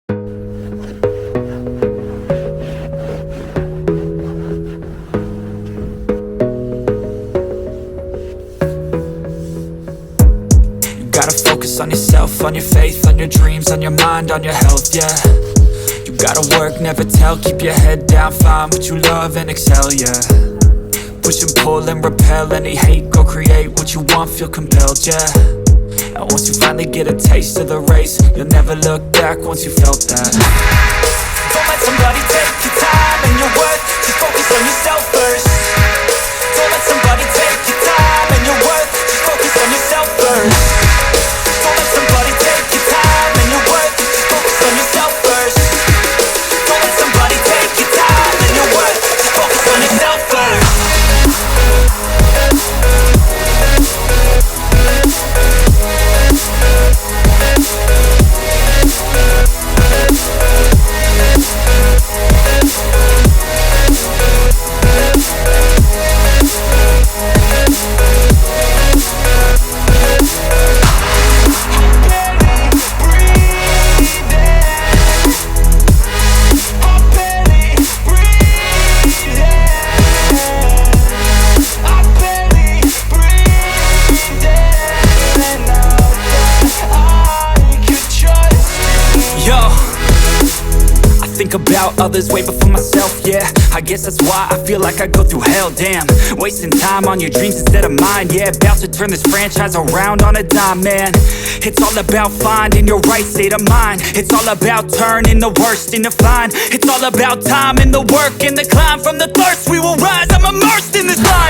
Gotta focus on yourself, on your faith, on your dreams, on your mind, on your health, yeah. You gotta work, never tell, keep your head down, find what you love and excel, yeah. Push and pull and repel any hate, go create what you want, feel compelled, yeah. And once you finally get a taste of the race, you'll never look back once you felt that. Don't let somebody take your time and your worth, just focus on yourself first. Don't let somebody take your time and your worth, just focus on yourself first. Don't let somebody take your time and your worth, just focus on yourself first. Don't let somebody take your time and your worth, just focus on yourself first. Think about others way before myself, yeah. I guess that's why I feel like I go through hell, damn. Wasting time on your dreams instead of mine, yeah. About to turn this franchise around on a dime, man. It's all about finding your right state of mind. It's all about turning the worst into fine. It's all about time and the work and the climb. From the thirst we will rise, I'm immersed in this life.